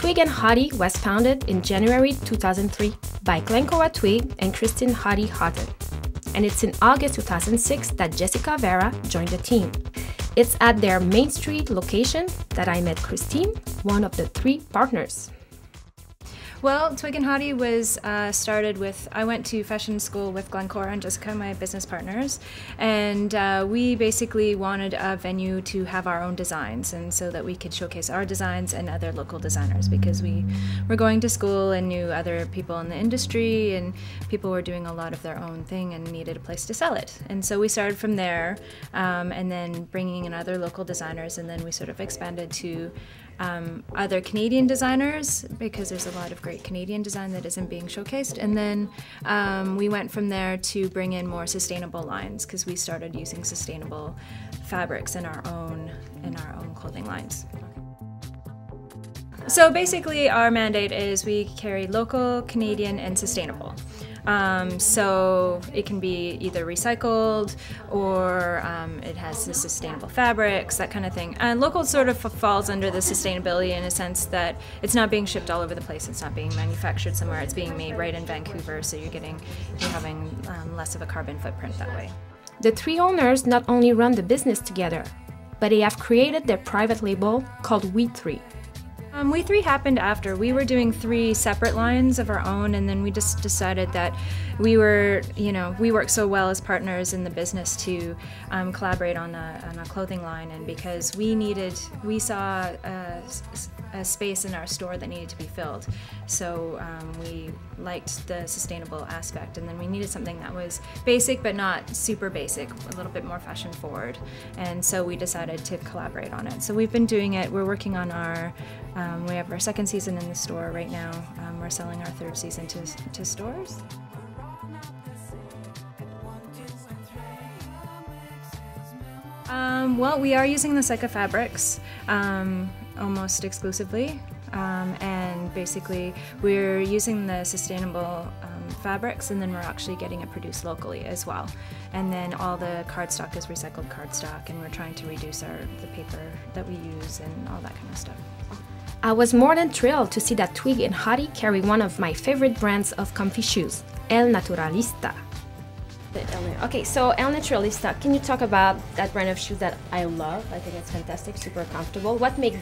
Twigg and Hottie was founded in January 2003 by Glencoa Twigg and Christine Hottie, and it's in August 2006 that Jessica Vera joined the team. It's at their Main Street location that I met Christine, one of the 3 partners. Well, Twigg and Hottie was started with, I went to fashion school with Glencoa and Jessica, my business partners, and we basically wanted a venue to have our own designs, and so that we could showcase our designs and other local designers, because we were going to school and knew other people in the industry, and people were doing a lot of their own thing and needed a place to sell it. And so we started from there, and then bringing in other local designers, and then we sort of expanded to other Canadian designers, because there's a lot of great Canadian design that isn't being showcased. And then we went from there to bring in more sustainable lines, because we started using sustainable fabrics in our own clothing lines. So basically our mandate is we carry local, Canadian, and sustainable. So it can be either recycled or it has the sustainable fabrics, that kind of thing. And local sort of falls under the sustainability in a sense that it's not being shipped all over the place. It's not being manufactured somewhere. It's being made right in Vancouver, so you're having less of a carbon footprint that way. The 3 owners not only run the business together, but they have created their private label called We 3. We 3 happened after. We were doing 3 separate lines of our own, and then we just decided that we work so well as partners in the business to collaborate on a clothing line, and because we saw a space in our store that needed to be filled. So we liked the sustainable aspect, and then we needed something that was basic but not super basic, a little bit more fashion forward. And so we decided to collaborate on it. So we've been doing it. We're working on we have our 2nd season in the store right now. We're selling our 3rd season to stores. Well, we are using the Seca fabrics almost exclusively, and basically we're using the sustainable fabrics, and then we're actually getting it produced locally as well. And then all the cardstock is recycled cardstock, and we're trying to reduce the paper that we use and all that kind of stuff. I was more than thrilled to see that Twigg and Hottie carry one of my favorite brands of comfy shoes, El Naturalista. Okay, so El Naturalista, can you talk about that brand of shoes that I love? I think it's fantastic, super comfortable. What makes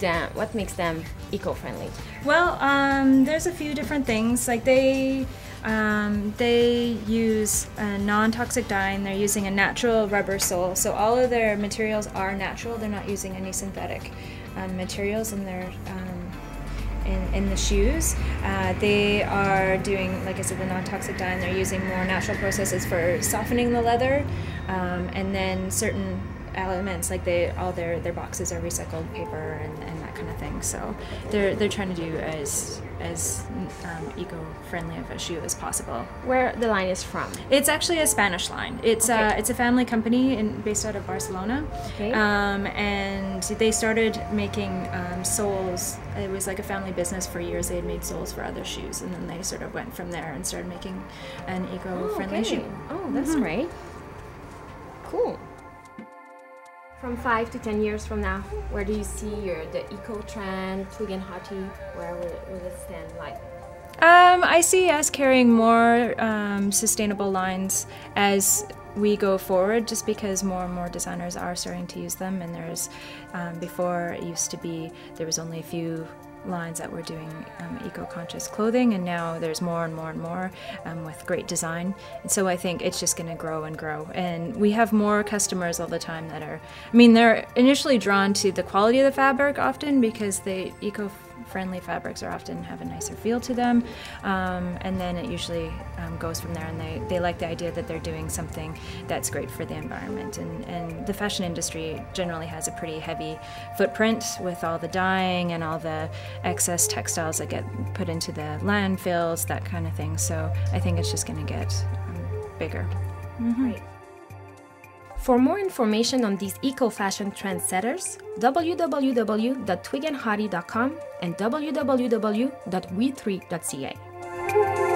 them eco-friendly? Well, there's a few different things. Like they use a non-toxic dye, and they're using a natural rubber sole. So all of their materials are natural. They're not using any synthetic materials in their in the shoes. They are doing, like I said, the non-toxic dye, and they're using more natural processes for softening the leather, and then certain elements, like all their boxes are recycled paper and that kind of thing. So they're trying to do as eco-friendly of a shoe as possible. Where the line is from? It's actually a Spanish line. It's a family company based out of Barcelona. Okay. And they started making soles. It was like a family business for years. They had made soles for other shoes, and then they sort of went from there and started making an eco-friendly shoe. Oh, that's great. Cool. From 5 to 10 years from now, where do you see the eco trend, Twigg and Hottie? Where will it stand like? I see us carrying more sustainable lines as we go forward, just because more and more designers are starting to use them. And there's before it used to be there was only a few lines that were doing eco-conscious clothing, and now there's more and more and more with great design. And so I think it's just going to grow and grow, and we have more customers all the time that are, they're initially drawn to the quality of the fabric often, because the eco-friendly fabrics often have a nicer feel to them, and then it usually goes from there, and they like the idea that they're doing something that's great for the environment. And the fashion industry generally has a pretty heavy footprint with all the dyeing and all the excess textiles that get put into the landfills, that kind of thing. So I think it's just going to get bigger. Right. For more information on these eco-fashion trendsetters, www.twigandhottie.com and www.we3.ca.